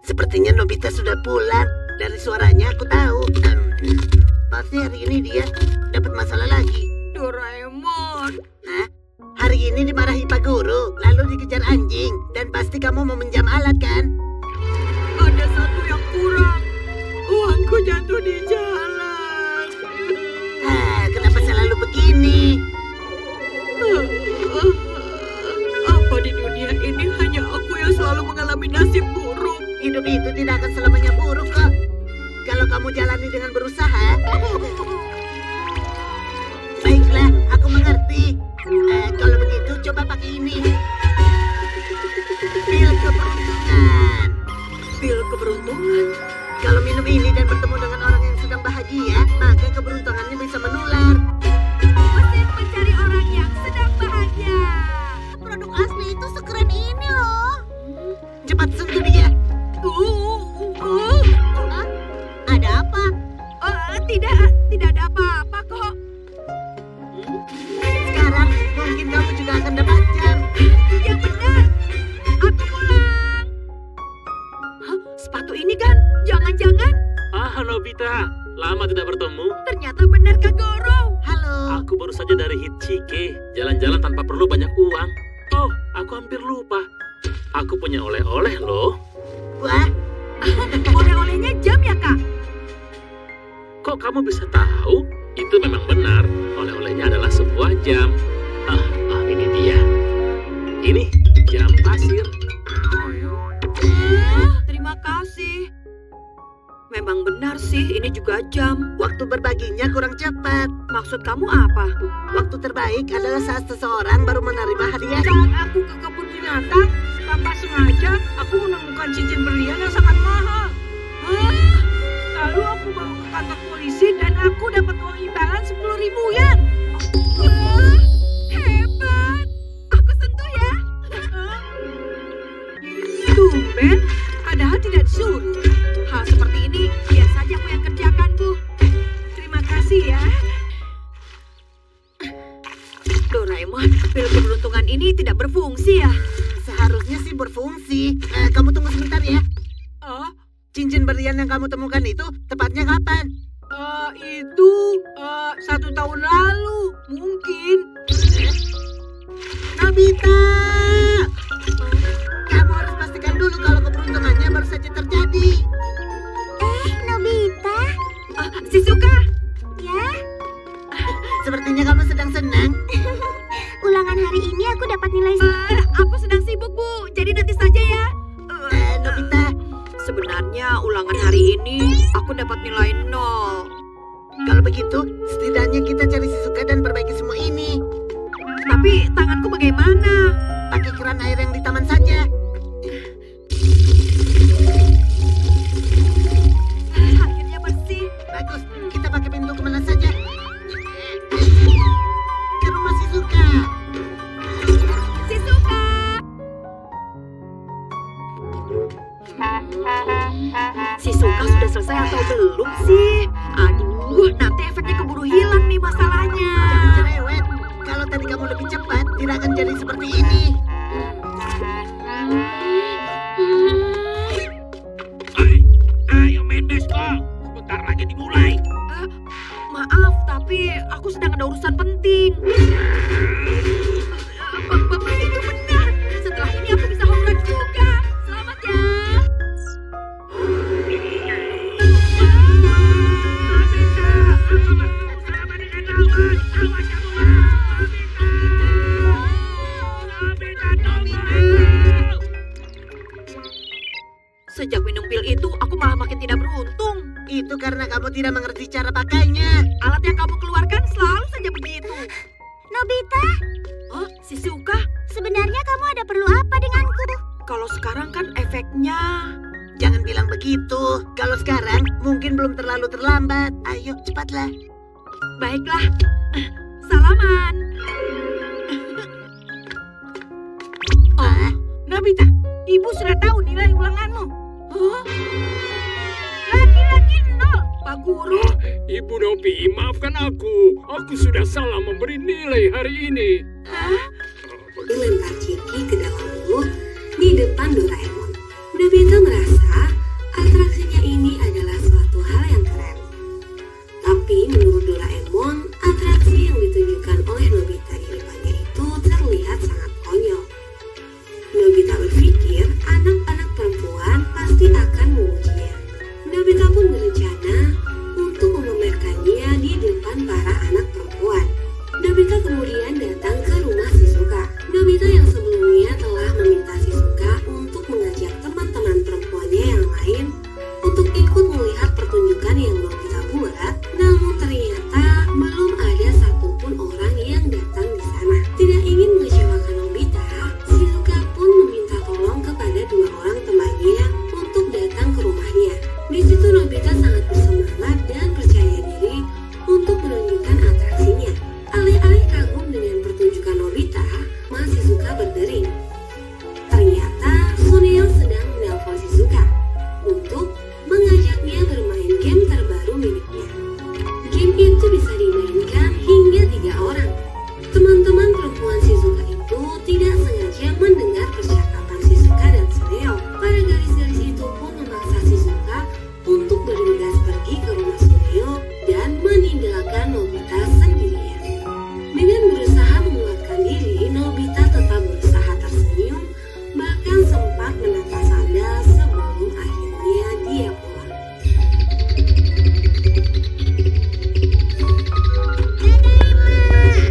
Sepertinya Nobita sudah pulang. Dari suaranya aku tahu. Pasti hari ini dia dapat masalah lagi. Doraemon. Hah? Hari ini dimarahi Pak Guru, lalu dikejar anjing. Dan pasti kamu meminjam alat kan? Ada satu yang kurang. Uangku jatuh di jalan. Kenapa selalu begini? Apa di dunia ini hanya aku yang selalu mengalami nasib buruk? Hidup itu tidak akan selamanya buruk kok. Kalau kamu jalani dengan berusaha. Baiklah, aku mengerti. Kalau begitu coba pakai ini. Pil keberuntungan. Pil keberuntungan? Kalau minum ini dan bertemu dengan orang yang sedang bahagia, maka keberuntungannya bisa menular. Mesin mencari orang yang sedang bahagia. Produk asli itu sekeren ini loh. Cepat sentuh dia. Ada apa? Tidak ada apa-apa kok. Sekarang mungkin kamu juga akan dapat jam. Yang benar. Aku pulang. Hah? Sepatu ini kan? Jangan-jangan? Nobita. Lama tidak bertemu. Ternyata benar Kak Goro. Halo. Aku baru saja dari Hitchike. Jalan-jalan tanpa perlu banyak uang. Oh, aku hampir lupa. Aku punya oleh-oleh loh. Wah, Oleh-olehnya jam ya Kak? Kok kamu bisa tahu? Itu memang benar. Oleh-olehnya adalah sebuah jam. Ini dia. Ini jam pasir. Terima kasih. Memang benar sih, ini juga jam. waktu berbaginya kurang cepat. Maksud kamu apa? Waktu terbaik adalah saat seseorang baru menerima hadiah. Saat aku ke kebun binatang, tanpa sengaja aku menemukan cincin berlian yang sangat mahal. Lalu aku bawa ke kantor polisi dan aku dapat uang imbalan 10.000 yen. Hebat. Aku sentuh ya. Tumben, padahal tidak disuruh. Hal seperti ini biar saja aku yang kerjakan, Bu. Terima kasih ya. Doraemon, pil keberuntungan ini tidak berfungsi ya? Seharusnya sih berfungsi. Kamu tunggu sebentar ya. Oh, Cincin berlian yang kamu temukan itu tepatnya kapan? itu 1 tahun lalu, mungkin. Nobita! Kamu harus pastikan dulu kalau keberuntungannya baru saja terjadi. Nobita? Shizuka, Ya? Sepertinya kamu sedang senang. Ulangan hari ini aku dapat nilai aku sedang sibuk, Bu. Jadi nanti saja ya. Nobita, Sebenarnya ulangan hari ini aku dapat nilai 0. kalau begitu setidaknya kita cari Shizuka dan perbaiki semua ini. Tapi tanganku bagaimana? Pakai keran air yang di taman saja. Akhirnya bersih. Bagus, kita pakai pintu kemana saja. Ke rumah Shizuka. Shizuka! Shizuka sudah selesai atau belum sih? Aduh, nanti efeknya keburu hilang nih masalahnya. Jangan cerewet. Kalau tadi kamu lebih cepat, tidak akan jadi seperti ini. Ayo main baseball. Sebentar lagi dimulai. Maaf, tapi aku sedang ada urusan penting. Bapak itu benar. Setelah ini aku bisa home run juga. Selamat ya. Sejak minum pil itu, aku malah makin tidak beruntung. Itu karena kamu tidak mengerti cara pakainya. Alat yang kamu keluarkan selalu saja begitu. Nobita, Oh, Shizuka, sebenarnya kamu ada perlu apa denganku? kalau sekarang kan efeknya... Jangan bilang begitu. Kalau sekarang mungkin belum terlalu terlambat. Ayo, cepatlah. Baiklah, salaman. Ah, Nobita, ibu sudah tahu nilai ulanganmu. Hah? Lagi-lagi 0. Pak Guru. Ibu Nobi, maafkan aku. Aku sudah salah memberi nilai hari ini. Hah? Dilempar Ciki ke dalam mulut di depan Doraemon. Nobita merasa atraksinya ini adalah suatu hal yang keren. Tapi menurut Doraemon, atraksi yang ditunjukkan oleh Nobita di depannya itu terlihat sangat konyol. Nobita berpikir anak-anak perempuan pasti akan memujinya. Nobita pun berencana untuk memamerkannya di depan para anak perempuan. Nobita kemudian datang ke rumah Shizuka. Nobita yang sebelumnya telah meminta Shizuka untuk mengajak teman-teman perempuannya yang lain untuk ikut melihat pertunjukan yang Nobita buat, namun ternyata belum ada satupun orang yang datang di sana. Tidak ingin mengecewakan Nobita, Shizuka pun meminta tolong kepada dua orang temannya untuk datang ke rumahnya. Di situ Nobita sangat bersemangat dan percaya diri untuk menunjukkan atraksinya. Alih-alih kagum dengan pertunjukan Nobita, Mas Shizuka berdering. Ternyata Suneo sedang menelpon Shizuka untuk mengajaknya bermain game terbaru miliknya. Game itu bisa dimainkan hingga 3 orang. Teman-teman perempuan Shizuka itu tidak sengaja mendengar percakapan Shizuka dan Suneo. Para gadis-gadis itu pun memaksa Shizuka untuk bergegas pergi ke rumah Suneo dan meninggalkan Nobita sendirian. Dengan berusaha menguatkan diri, Nobita tetap berusaha tersenyum, bahkan sempat menata sandal sebelum akhirnya dia pulang.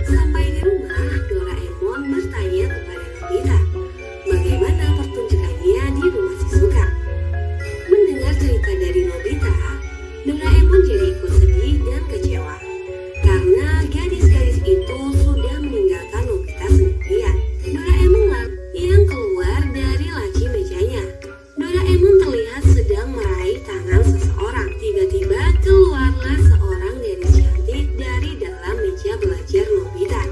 Sampai di rumah, Doraemon bertanya kepada Nobita, bagaimana pertunjukannya di rumah Shizuka. Mendengar cerita dari Nobita, Doraemon jadi ikut sedih dan kecewa. Karena gadis-gadis itu sudah meninggalkan Nobita sendirian. Doraemon yang keluar dari laci mejanya. Doraemon terlihat sedang meraih tangan seseorang. Tiba-tiba keluarlah seorang gadis cantik dari dalam meja belajar Nobita.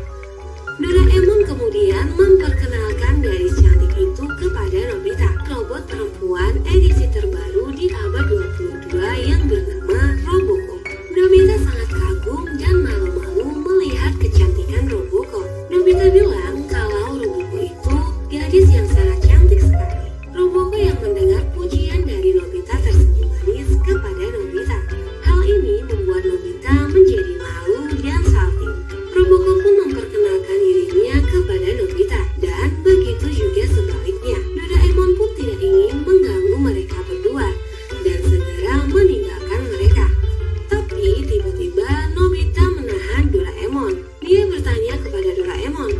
Doraemon kemudian memperkenalkan gadis cantik itu kepada Nobita. Robot perempuan edisi terbaru di abad 22 yang bernama Roboko. Nobita sangat kagum dan malu-malu melihat kecantikan Roboko. Nobita bilang kalau Roboko itu gadis yang sangat cantik sekali. Roboko yang mendengar pujian dari Nobita tersenyum manis kepada Nobita. Hal ini membuat Nobita menjadi malu dan salting. Roboko pun memperkenalkan dirinya kepada Nobita dan begitu juga sebaliknya. Doraemon pun tidak ingin mengganggu mereka berdua dan segera meninggalkan mereka. Tapi tiba-tiba Nobita menahan Doraemon. Dia bertanya kepada Doraemon,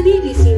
Nani di sini